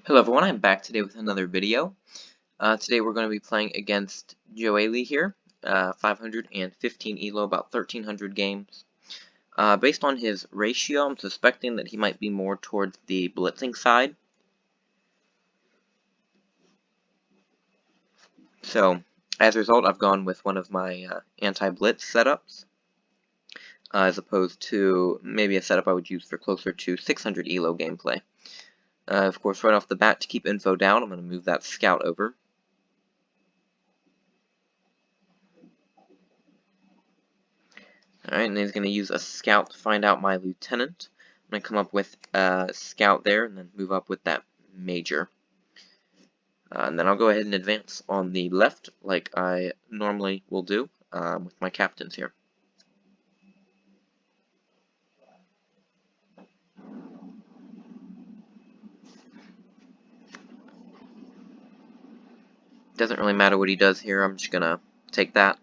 Hello everyone, I'm back today with another video. Today we're going to be playing against Joeli here, 515 elo, about 1300 games. Based on his ratio, I'm suspecting that he might be more towards the blitzing side. So, as a result, I've gone with one of my anti-blitz setups, as opposed to maybe a setup I would use for closer to 600 elo gameplay. Of course, right off the bat, to keep info down, I'm going to move that scout over. Alright, and he's going to use a scout to find out my lieutenant. I'm going to come up with a scout there and then move up with that major. And then I'll go ahead and advance on the left like I normally will do with my captains here. Doesn't really matter what he does here, I'm just going to take that.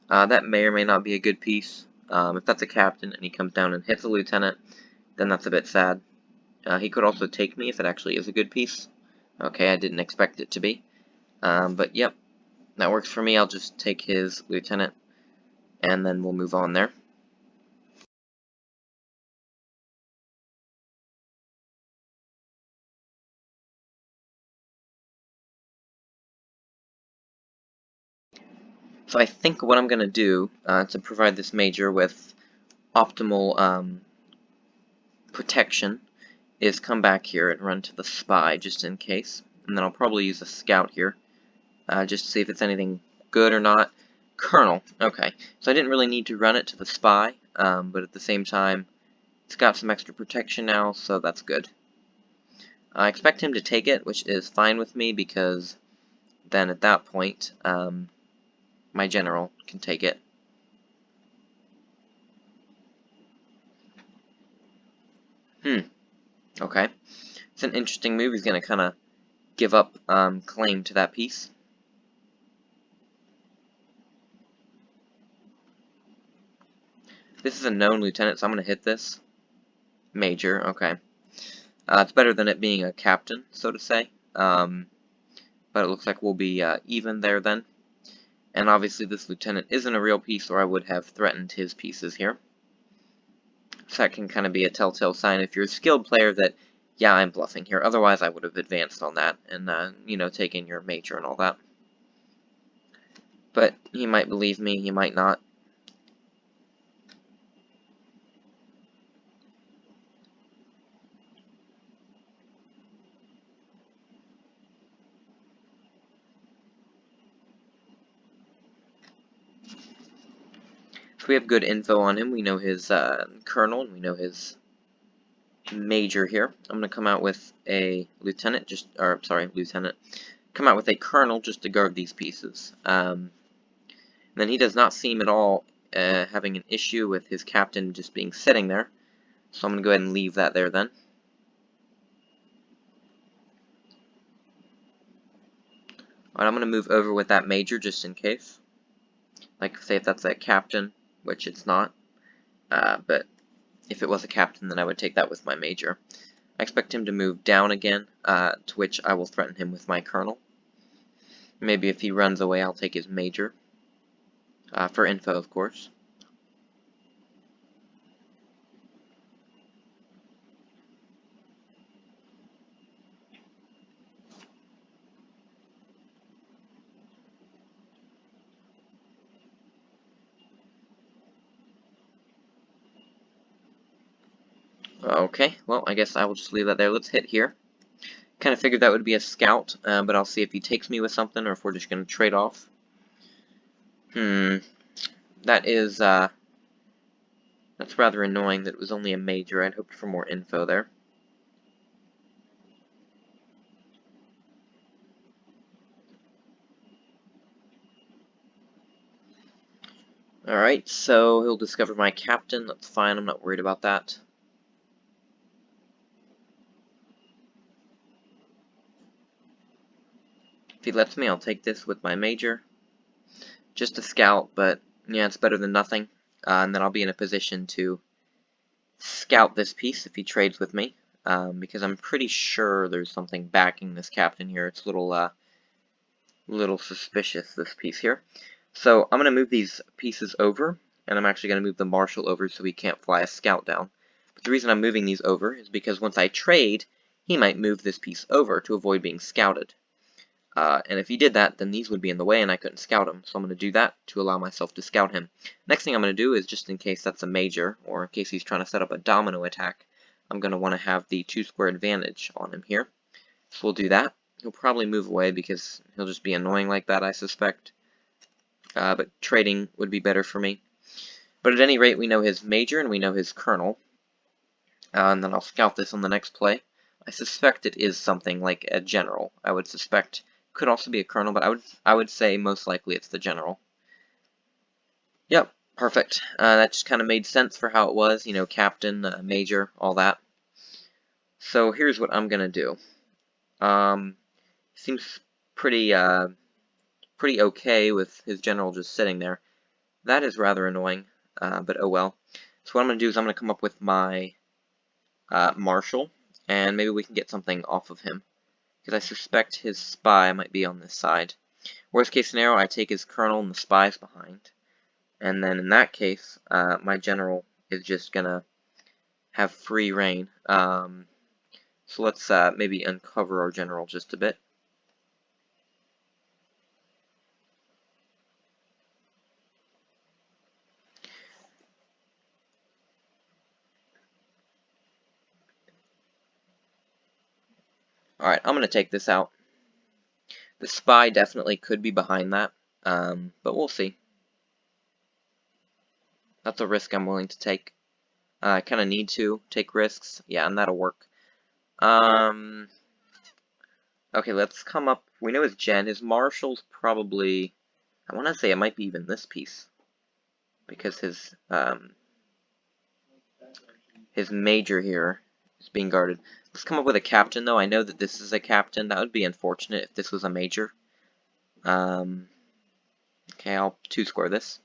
That may or may not be a good piece. If that's a captain and he comes down and hits a lieutenant, then that's a bit sad. He could also take me if it actually is a good piece. Okay, I didn't expect it to be. But yep, that works for me. I'll just take his lieutenant, and then we'll move on there. So I think what I'm going to do to provide this major with optimal protection is come back here and run to the spy just in case. And then I'll probably use a scout here just to see if it's anything good or not. Colonel. Okay. So I didn't really need to run it to the spy, but at the same time, it's got some extra protection now, so that's good. I expect him to take it, which is fine with me because then at that point, my general can take it. Okay. It's an interesting move. He's going to kind of give up claim to that piece. This is a known lieutenant, so I'm going to hit this. Major, okay. It's better than it being a captain, so to say. But it looks like we'll be even there then. And obviously this lieutenant isn't a real piece, or I would have threatened his pieces here. So that can kind of be a telltale sign if you're a skilled player that, yeah, I'm bluffing here. Otherwise, I would have advanced on that and, you know, taken your major and all that. But he might believe me, he might not. So we have good info on him. We know his colonel, and we know his major here. I'm going to come out with a lieutenant, come out with a colonel just to guard these pieces. Then he does not seem at all having an issue with his captain just being sitting there. So I'm going to go ahead and leave that there then. Alright, I'm going to move over with that major just in case. Like, say if that's a captain, which it's not. But if it was a captain, then I would take that with my major. I expect him to move down again, to which I will threaten him with my colonel. Maybe if he runs away, I'll take his major. For info, of course. Okay, well, I guess I will just leave that there. Let's hit here. Kind of figured that would be a scout, but I'll see if he takes me with something or if we're just going to trade off. That is, that's rather annoying that it was only a major. I'd hoped for more info there. Alright, so he'll discover my captain. That's fine, I'm not worried about that. If he lets me, I'll take this with my major. Just a scout, but yeah, it's better than nothing. And then I'll be in a position to scout this piece if he trades with me. because I'm pretty sure there's something backing this captain here. It's a little suspicious, this piece here. So I'm going to move these pieces over, and I'm actually going to move the marshal over so he can't fly a scout down. But the reason I'm moving these over is because once I trade, he might move this piece over to avoid being scouted. And if he did that, then these would be in the way and I couldn't scout him. So I'm going to do that to allow myself to scout him. Next thing I'm going to do is, just in case that's a major, or in case he's trying to set up a domino attack, I'm going to want to have the 2-square advantage on him here. So we'll do that. He'll probably move away because he'll just be annoying like that, I suspect. But trading would be better for me. But at any rate, we know his major and we know his colonel. And then I'll scout this on the next play. I suspect it is something like a general. I would suspect could also be a colonel, but I would say most likely it's the general. Yep, perfect. That just kind of made sense for how it was, you know, captain, major, all that. So here's what I'm gonna do. Seems pretty pretty okay with his general just sitting there. That is rather annoying, but oh well. So what I'm gonna do is I'm gonna come up with my marshal, and maybe we can get something off of him, because I suspect his spy might be on this side. Worst case scenario, I take his colonel and the spy's behind, and then in that case, my general is just gonna have free reign. So let's maybe uncover our general just a bit. Alright, I'm gonna take this out. The spy definitely could be behind that, but we'll see. That's a risk I'm willing to take. I kind of need to take risks. Yeah, and that'll work. Okay, let's come up. We know his gen. His marshal's probably, I want to say it might be even this piece, because his major here is being guarded. Let's come up with a captain, though. I know that this is a captain. That would be unfortunate if this was a major. Okay, I'll 2-square this.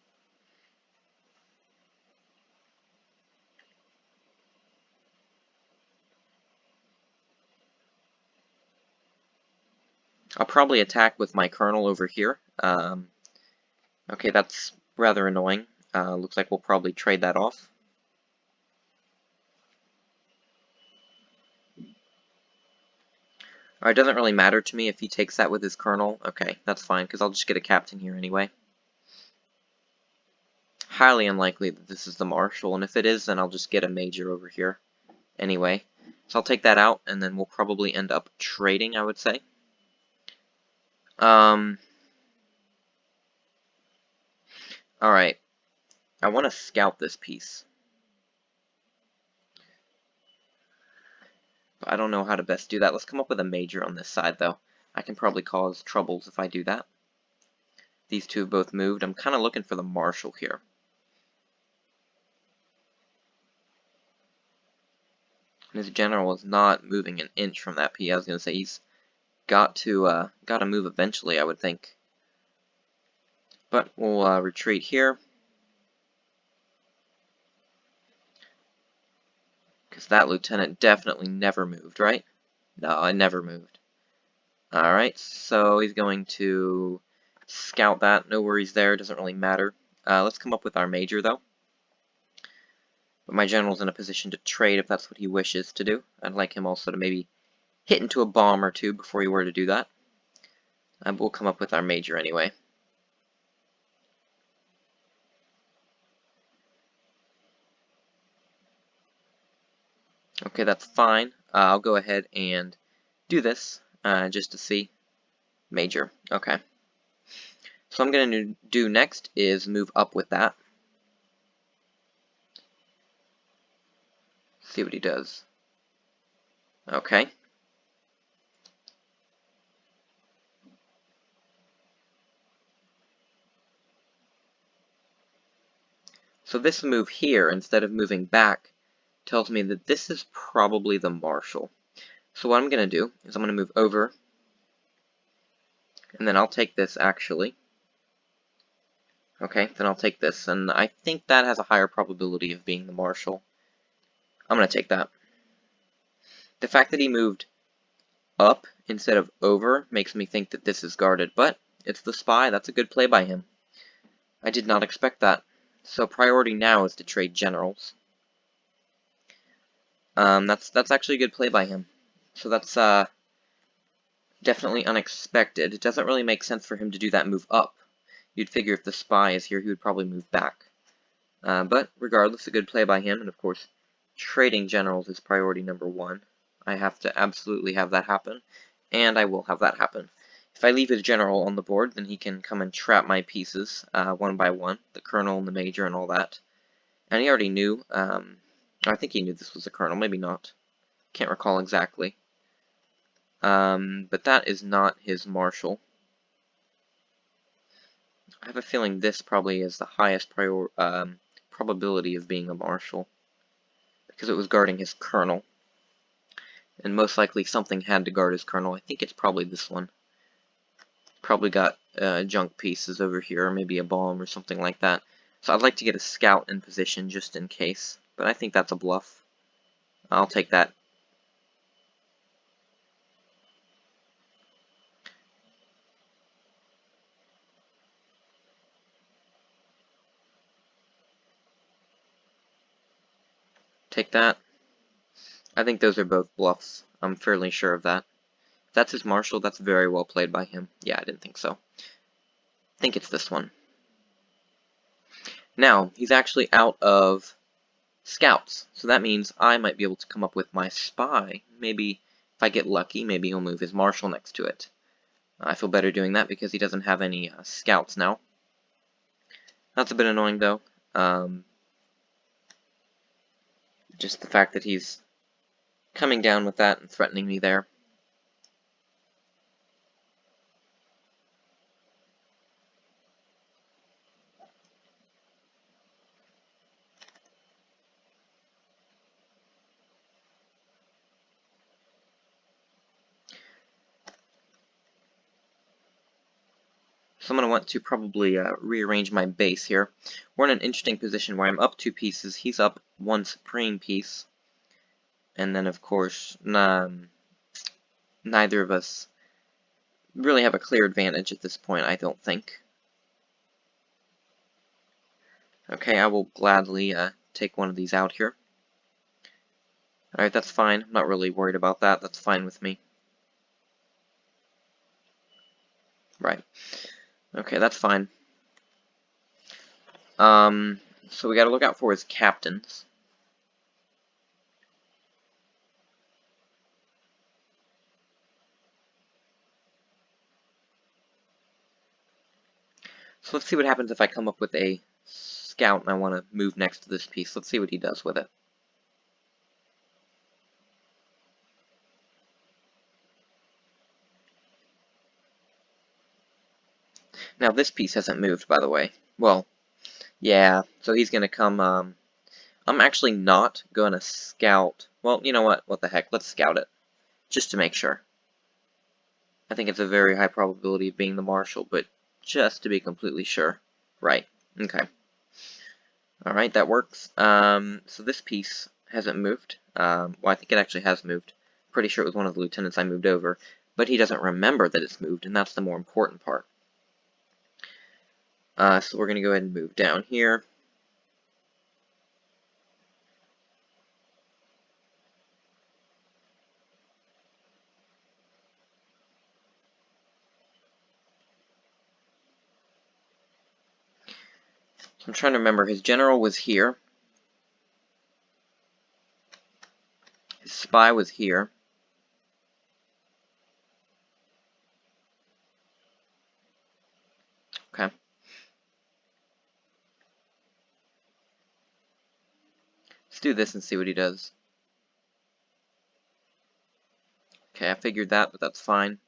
I'll probably attack with my colonel over here. Okay, that's rather annoying. Looks like we'll probably trade that off. It doesn't really matter to me if he takes that with his colonel. Okay, that's fine, because I'll just get a captain here anyway. Highly unlikely that this is the marshal, and if it is, then I'll just get a major over here anyway. So I'll take that out, and then we'll probably end up trading, I would say. Alright. I want to scout this piece. But I don't know how to best do that. Let's come up with a major on this side, though. I can probably cause troubles if I do that. These two have both moved. I'm kind of looking for the marshal here. And his general is not moving an inch from that P. I was going to say he's got to move eventually, I would think. But we'll retreat here. Because that lieutenant definitely never moved, right? No, I never moved. Alright, so he's going to scout that. No worries there, doesn't really matter. Let's come up with our major, though. But my general's in a position to trade if that's what he wishes to do. I'd like him also to maybe hit into a bomb or two before he were to do that. We'll come up with our major anyway. Okay, that's fine. I'll go ahead and do this just to see. Major. Okay. So what I'm going to do next is move up with that. See what he does. Okay. So this move here, instead of moving back, tells me that this is probably the marshal. So what I'm going to do is I'm going to move over, and then I'll take this actually. Okay, then I'll take this, and I think that has a higher probability of being the marshal. I'm going to take that. The fact that he moved up instead of over makes me think that this is guarded, but it's the spy. That's a good play by him. I did not expect that. So priority now is to trade generals. That's actually a good play by him. So that's definitely unexpected. It doesn't really make sense for him to do that move up. You'd figure if the spy is here, he would probably move back. But regardless, a good play by him, and of course, trading generals is priority number 1. I have to absolutely have that happen, and I will have that happen. If I leave his general on the board, then he can come and trap my pieces one by one, the colonel and the major and all that. And he already knew, I think he knew this was a colonel, maybe not. Can't recall exactly. But that is not his marshal. I have a feeling this probably is the highest probability of being a marshal, because it was guarding his colonel. And most likely something had to guard his colonel. I think it's probably this one. Probably got junk pieces over here, or maybe a bomb or something like that. So I'd like to get a scout in position just in case, but I think that's a bluff. I'll take that. Take that. I think those are both bluffs. I'm fairly sure of that. If that's his marshal, that's very well played by him. Yeah, I didn't think so. I think it's this one. Now, he's actually out of scouts, so that means I might be able to come up with my spy. Maybe if I get lucky, maybe he'll move his marshal next to it. I feel better doing that because he doesn't have any scouts now. That's a bit annoying though. Just the fact that he's coming down with that and threatening me there. So I'm going to want to probably rearrange my base here. We're in an interesting position where I'm up 2 pieces, he's up 1 supreme piece, and then of course neither of us really have a clear advantage at this point, I don't think. Okay, I will gladly take one of these out here. Alright, that's fine. I'm not really worried about that. That's fine with me. Right. Okay, that's fine. So we gotta look out for his captains. So let's see what happens if I come up with a scout and I want to move next to this piece. Let's see what he does with it. Now this piece hasn't moved, by the way. Well, yeah, so he's gonna come, I'm actually not gonna scout. Well, you know what? What the heck? Let's scout it. Just to make sure. I think it's a very high probability of being the marshal, but just to be completely sure. Right. Okay. Alright, that works. So this piece hasn't moved. Well, I think it actually has moved. Pretty sure it was one of the lieutenants I moved over. But he doesn't remember that it's moved, and that's the more important part. So we're going to go ahead and move down here. So I'm trying to remember, his general was here. His spy was here. Okay. Let's do this and see what he does. Okay, I figured that, but that's fine.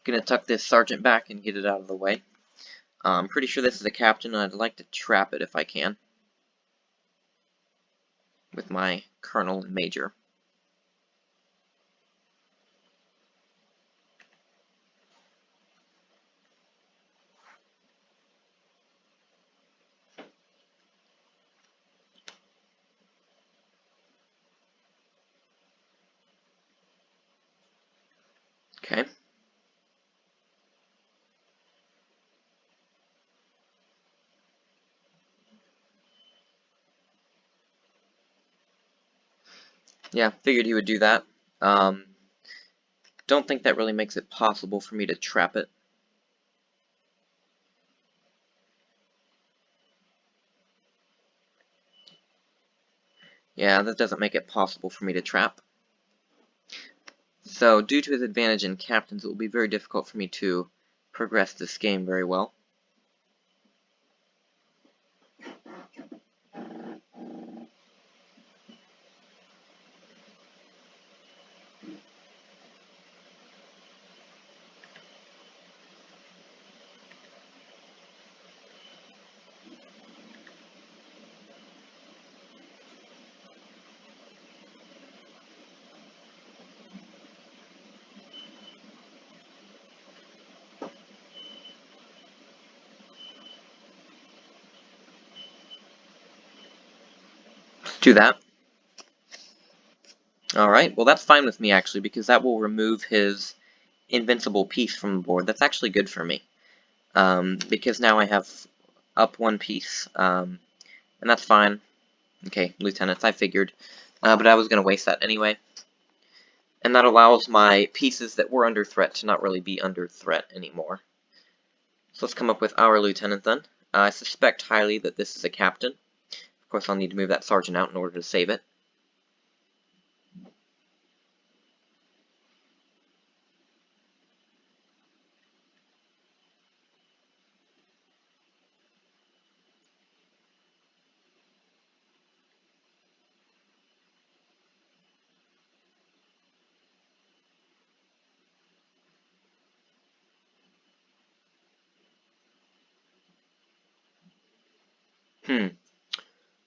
Gonna tuck this sergeant back and get it out of the way. I'm pretty sure this is a captain, and I'd like to trap it if I can with my colonel and major. Okay. Yeah, figured he would do that. Don't think that really makes it possible for me to trap it. Yeah, that doesn't make it possible for me to trap. So, due to his advantage in captains, it will be very difficult for me to progress this game very well. Do that. Alright, well that's fine with me actually, because that will remove his invincible piece from the board. That's actually good for me, because now I have up one piece, and that's fine. Okay, lieutenants, I figured, but I was going to waste that anyway. And that allows my pieces that were under threat to not really be under threat anymore. So let's come up with our lieutenant then. I suspect highly that this is a captain. Of course, I'll need to move that sergeant out in order to save it.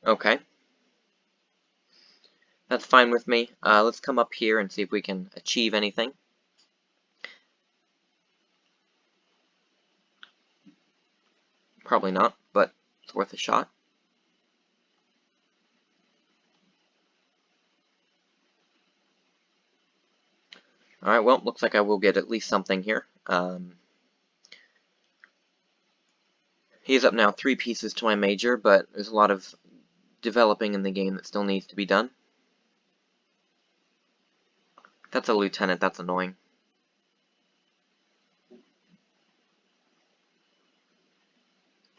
Okay. That's fine with me. Let's come up here and see if we can achieve anything. Probably not, but it's worth a shot. Alright, well, looks like I will get at least something here. He's up now 3 pieces to my major, but there's a lot of developing in the game that still needs to be done. That's a lieutenant, that's annoying.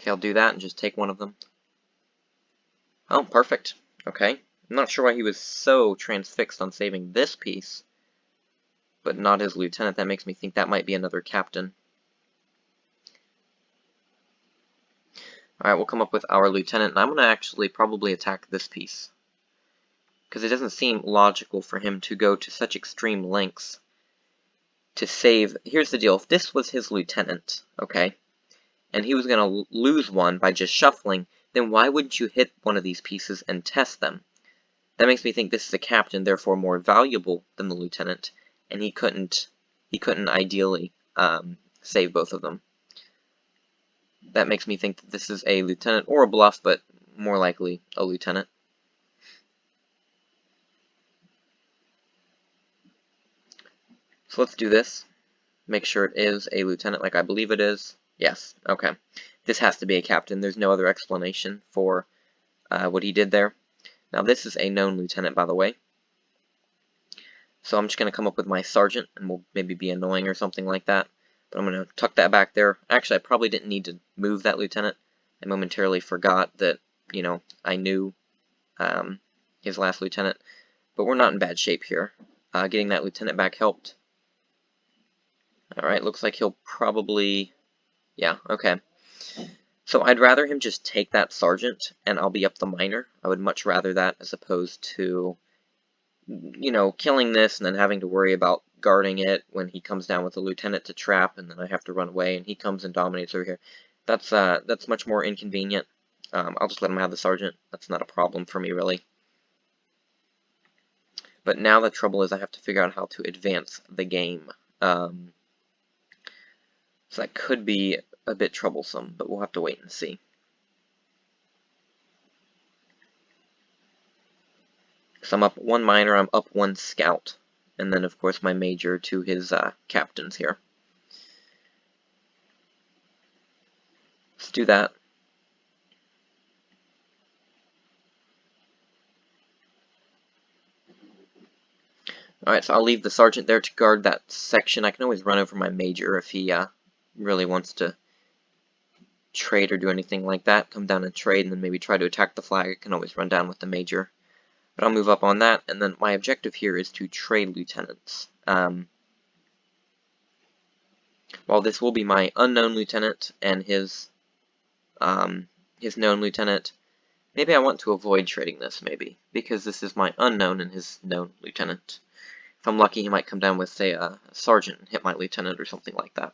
Okay, I'll do that and just take one of them. Oh, perfect. Okay. I'm not sure why he was so transfixed on saving this piece, but not his lieutenant. That makes me think that might be another captain. Alright, we'll come up with our lieutenant, and I'm going to actually probably attack this piece, because it doesn't seem logical for him to go to such extreme lengths to save. Here's the deal. If this was his lieutenant, okay, and he was going to lose one by just shuffling, then why wouldn't you hit one of these pieces and test them? That makes me think this is a captain, therefore more valuable than the lieutenant, and he couldn't ideally save both of them. That makes me think that this is a lieutenant or a bluff, but more likely a lieutenant. So let's do this. Make sure it is a lieutenant like I believe it is. Yes, okay. This has to be a captain. There's no other explanation for what he did there. Now this is a known lieutenant, by the way. So I'm just going to come up with my sergeant, and we'll maybe be annoying or something like that. But I'm going to tuck that back there. Actually, I probably didn't need to move that lieutenant. I momentarily forgot that, you know, I knew his last lieutenant. But we're not in bad shape here. Getting that lieutenant back helped. Alright, looks like he'll probably... Yeah, okay. So I'd rather him just take that sergeant, and I'll be up the minor. I would much rather that as opposed to, you know, killing this and then having to worry about guarding it when he comes down with a lieutenant to trap, and then I have to run away, and he comes and dominates over here. That's much more inconvenient. I'll just let him have the sergeant. That's not a problem for me, really. But now the trouble is I have to figure out how to advance the game. So that could be a bit troublesome, but we'll have to wait and see. So I'm up 1 miner, I'm up 1 scout, and then of course my major to his captains here. Let's do that. Alright, so I'll leave the sergeant there to guard that section. I can always run over my major if he really wants to trade or do anything like that. Come down and trade, and then maybe try to attack the flag. I can always run down with the major. But I'll move up on that, and then my objective here is to trade lieutenants. While this will be my unknown lieutenant and his known lieutenant, maybe I want to avoid trading this, maybe, because this is my unknown and his known lieutenant. If I'm lucky, he might come down with, say, a sergeant and hit my lieutenant or something like that.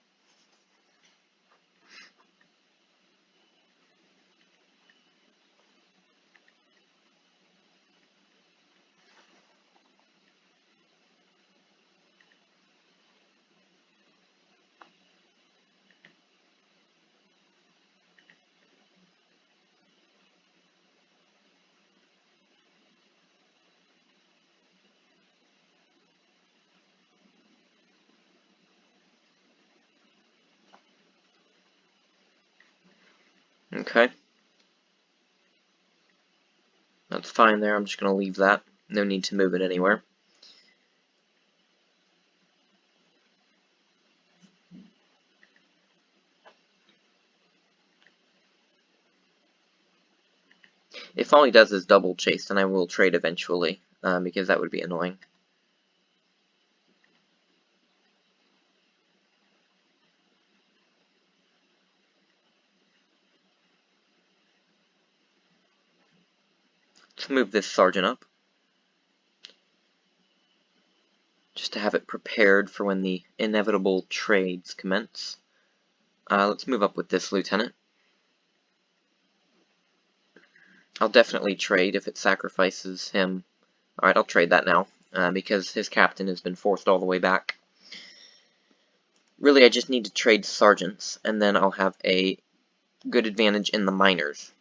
Okay. That's fine there. I'm just going to leave that. No need to move it anywhere. If all he does is double chase, then I will trade eventually, because that would be annoying. Let's move this sergeant up, just to have it prepared for when the inevitable trades commence. Let's move up with this lieutenant. I'll definitely trade if it sacrifices him. Alright, I'll trade that now, because his captain has been forced all the way back. Really, I just need to trade sergeants, and then I'll have a good advantage in the miners.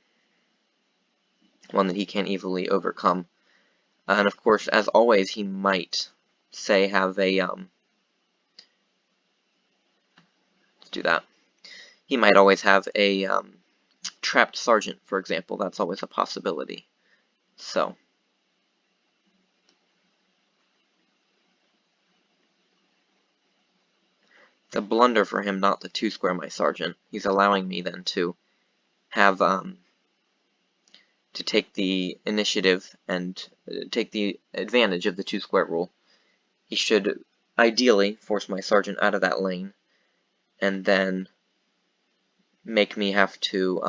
One that he can't easily overcome. And of course, as always, he might, say, have a, let's do that. He might always have a, trapped sergeant, for example. That's always a possibility. So, it's a blunder for him not to 2-square my sergeant. He's allowing me then to have, to take the initiative and take the advantage of the 2-square rule. He should ideally force my sergeant out of that lane, and then make me have to,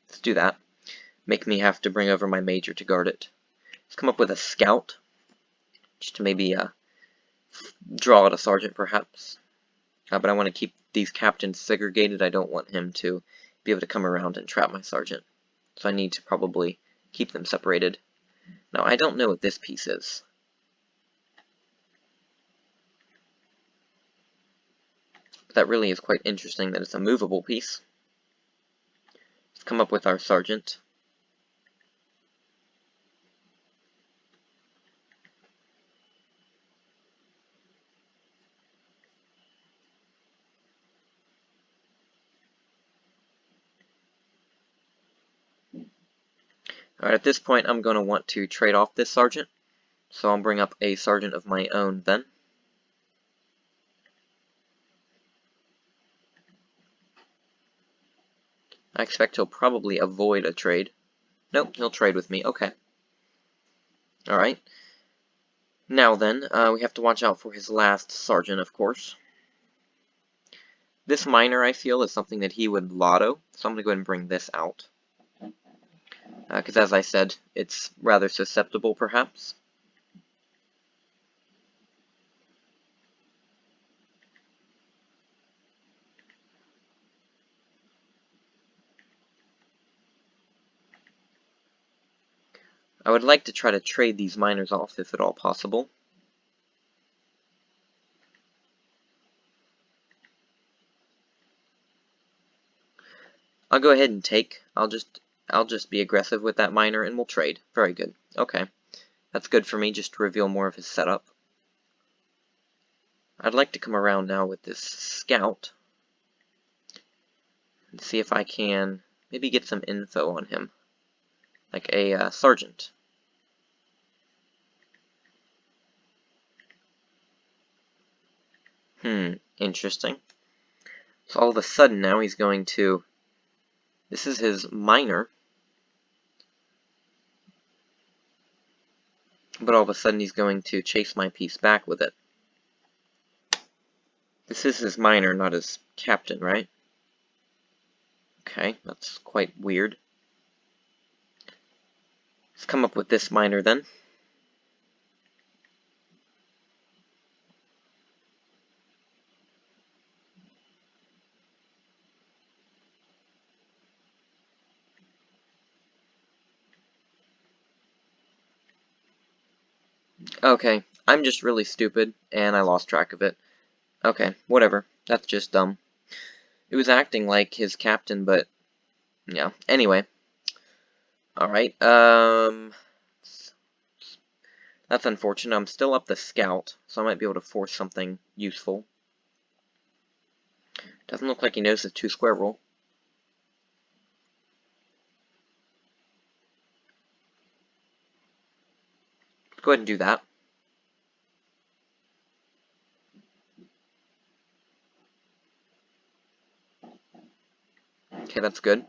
let's do that, make me have to bring over my major to guard it. Let's come up with a scout, just to maybe draw out a sergeant perhaps. But I want to keep these captains segregated. I don't want him to be able to come around and trap my sergeant. So I need to probably keep them separated. Now, I don't know what this piece is. But that really is quite interesting that it's a movable piece. Let's come up with our sergeant. Alright, at this point I'm going to want to trade off this sergeant, so I'll bring up a sergeant of my own then. I expect he'll probably avoid a trade. Nope, he'll trade with me. Okay. Alright. Now then, we have to watch out for his last sergeant, of course. This miner, I feel, is something that he would lotto, so I'm going to go ahead and bring this out. Because as I said, it's rather susceptible, perhaps. I would like to try to trade these miners off if at all possible. I'll go ahead and take. I'll just be aggressive with that miner and we'll trade. Very good. Okay. That's good for me just to reveal more of his setup. I'd like to come around now with this scout and see if I can maybe get some info on him. Like a sergeant. Interesting. So all of a sudden now he's going to... This is his miner. But all of a sudden he's going to chase my piece back with it. This is his miner, not his captain, right? Okay, that's quite weird. Let's come up with this miner then. Okay, I'm just really stupid, and I lost track of it. Okay, whatever. That's just dumb. It was acting like his captain, but... yeah, anyway. Alright, that's unfortunate. I'm still up the scout, so I might be able to force something useful. Doesn't look like he knows the 2-square rule. Go ahead and do that. Okay, that's good.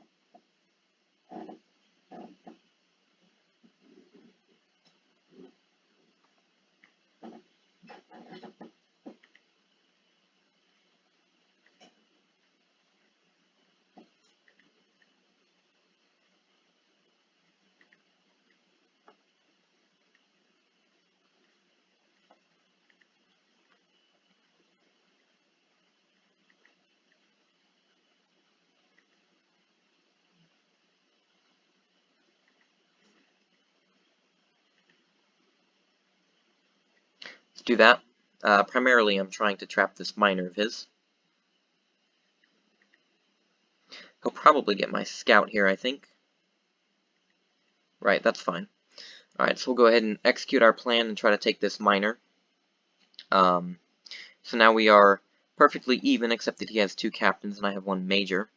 Let's do that. Primarily, I'm trying to trap this miner of his. He'll probably get my scout here, I think. Right, that's fine. Alright, so we'll go ahead and execute our plan and try to take this miner. So now we are perfectly even, except that he has 2 captains and I have 1 major.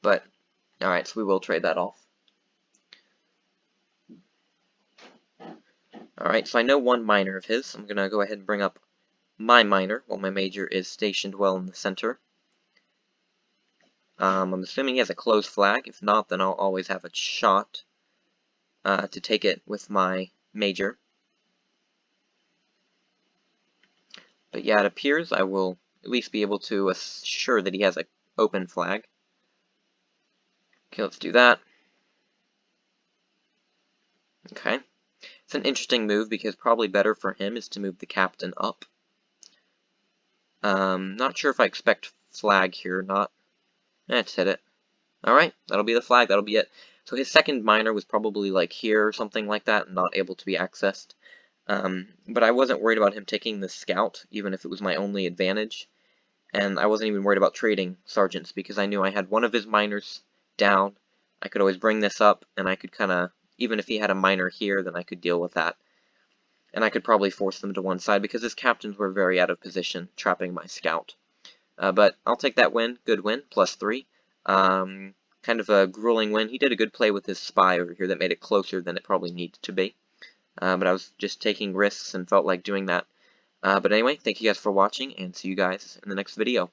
But, alright, so we will trade that off. Alright, so I know 1 miner of his. I'm going to go ahead and bring up my miner while my major is stationed well in the center. I'm assuming he has a closed flag. If not, then I'll always have a shot to take it with my major. But yeah, it appears I will at least be able to assure that he has an open flag. Okay, let's do that. Okay. It's an interesting move because probably better for him is to move the captain up. Not sure if I expect flag here or not. Let's hit it. Alright, that'll be the flag, that'll be it. So his second miner was probably like here or something like that, not able to be accessed. But I wasn't worried about him taking the scout, even if it was my only advantage. And I wasn't even worried about trading sergeants, because I knew I had 1 of his miners down. I could always bring this up, and I could kind of, even if he had a miner here, then I could deal with that. And I could probably force them to one side, because his captains were very out of position, trapping my scout. But I'll take that win, good win, +3. Kind of a grueling win. He did a good play with his spy over here that made it closer than it probably needed to be. But I was just taking risks and felt like doing that. But anyway, thank you guys for watching, and see you guys in the next video.